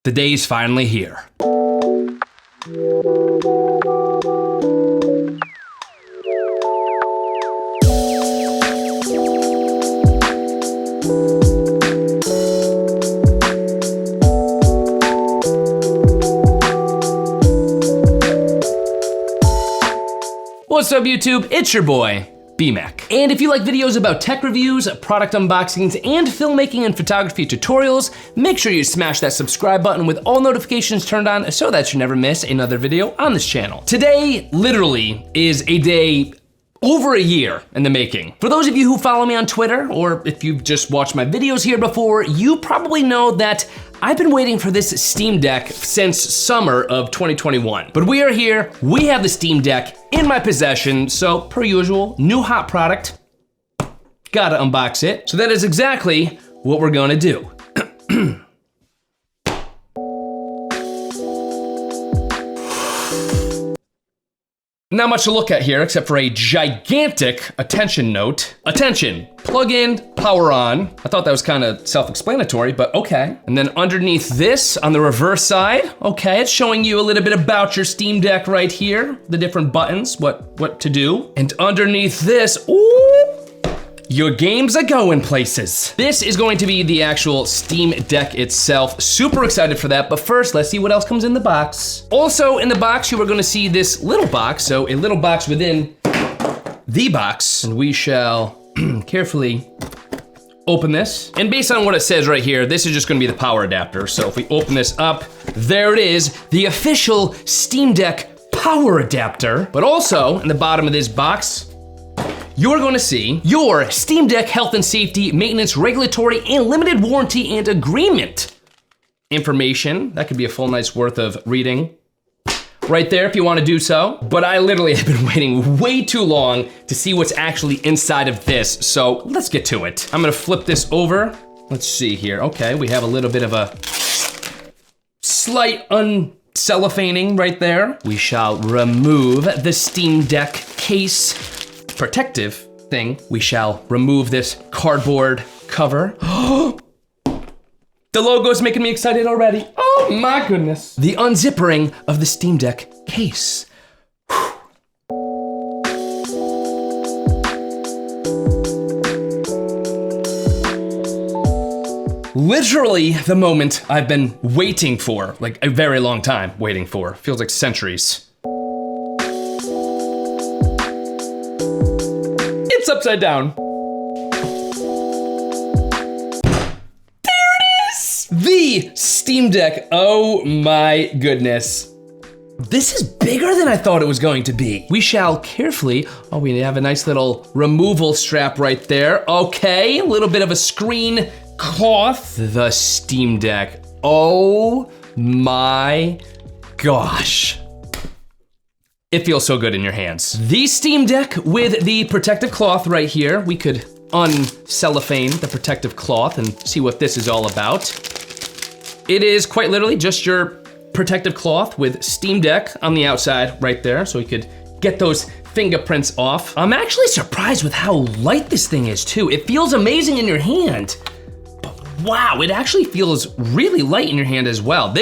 The day's finally here. What's up, YouTube? It's your boy, BMAC. And if you like videos about tech reviews, product unboxings, and filmmaking and photography tutorials, make sure you smash that subscribe button with all notifications turned on so that you never miss another video on this channel. Today, literally, is a day over a year in the making. For those of you who follow me on Twitter, or if you've just watched my videos here before, you probably know that I've been waiting for this Steam Deck since summer of 2021. But we are here, we have the Steam Deck in my possession, so per usual, new hot product, gotta unbox it. So that is exactly what we're gonna do. Not much to look at here except for a gigantic attention note. Attention, plug in, power on. I thought that was kind of self-explanatory, but okay. And then underneath this, on the reverse side, okay, it's showing you a little bit about your Steam Deck right here, the different buttons, what to do. And underneath this, ooh, your games are going places. This is going to be the actual Steam Deck itself. Super excited for that, but first, let's see what else comes in the box. Also in the box, you are gonna see this little box, so a little box within the box, and we shall carefully open this. And based on what it says right here, this is just gonna be the power adapter. So if we open this up, there it is, the official Steam Deck power adapter. But also, in the bottom of this box, you're gonna see your Steam Deck health and safety, maintenance, regulatory, and limited warranty and agreement information. That could be a full night's worth of reading right there if you wanna do so. But I literally have been waiting way too long to see what's actually inside of this, so let's get to it. I'm gonna flip this over. Let's see here. Okay, we have a little bit of a slight uncellophaning right there. We shall remove the Steam Deck case protective thing. We shall remove this cardboard cover. The logo is making me excited already. Oh my goodness. The unzippering of the Steam Deck case. Literally the moment I've been waiting for, like a very long time waiting for. Feels like centuries. It's upside down. There it is! The Steam Deck, oh my goodness. This is bigger than I thought it was going to be. We shall carefully, oh, we have a nice little removal strap right there. Okay, a little bit of a screen cloth. The Steam Deck, oh my gosh. It feels so good in your hands. The Steam Deck with the protective cloth right here. We could uncellophane the protective cloth and see what this is all about. It is quite literally just your protective cloth with Steam Deck on the outside right there, so we could get those fingerprints off. I'm actually surprised with how light this thing is too. It feels amazing in your hand, but wow, it actually feels really light in your hand as well.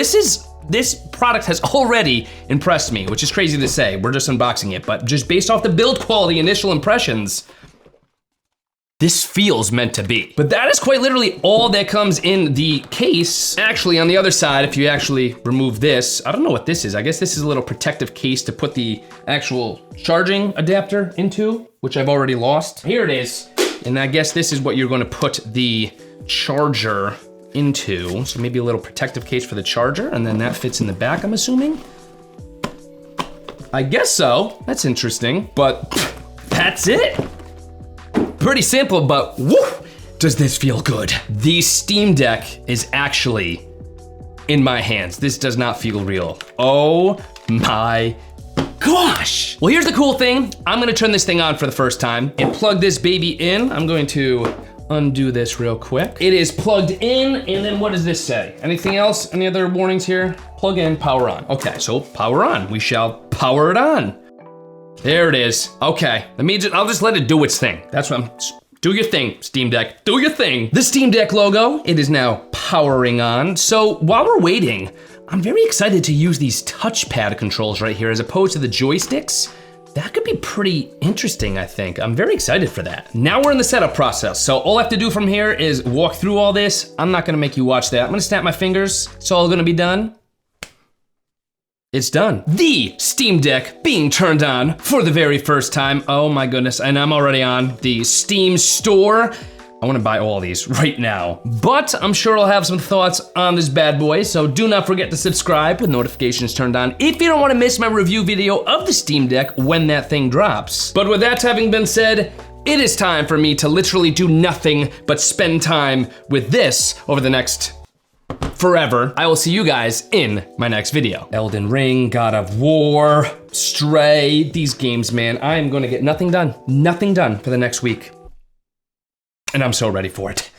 This product has already impressed me, which is crazy to say. We're just unboxing it, but just based off the build quality, initial impressions, this feels meant to be. But that is quite literally all that comes in the case. Actually, on the other side, if you actually remove this, I don't know what this is. I guess this is a little protective case to put the actual charging adapter into, which I've already lost. Here it is. And I guess this is what you're gonna put the charger into. So maybe a little protective case for the charger, and then that fits in the back, I'm assuming. I guess so. That's interesting, but that's it. Pretty simple, but woo, does this feel good. The Steam Deck is actually in my hands. This does not feel real. Oh my gosh. Well, here's the cool thing. I'm gonna turn this thing on for the first time and plug this baby in. I'm going to undo this real quick. It is plugged in, and then what does this say? Anything else? Any other warnings here? Plug in, power on. Okay, so power on. We shall power it on. There it is. Okay, I'll just let it do its thing. That's what do your thing, Steam Deck, do your thing. The Steam Deck logo, it is now powered powering on. So while we're waiting, I'm very excited to use these touchpad controls right here as opposed to the joysticks. That could be pretty interesting, I think. I'm very excited for that. Now we're in the setup process, so all I have to do from here is walk through all this. I'm not gonna make you watch that. I'm gonna snap my fingers. It's all gonna be done. It's done. The Steam Deck being turned on for the very first time. Oh my goodness, and I'm already on the Steam store. I wanna buy all these right now. But I'm sure I'll have some thoughts on this bad boy, so do not forget to subscribe with notifications turned on if you don't wanna miss my review video of the Steam Deck when that thing drops. But with that having been said, it is time for me to literally do nothing but spend time with this over the next forever. I will see you guys in my next video. Elden Ring, God of War, Stray, these games, man, I am gonna get nothing done for the next week. And I'm so ready for it.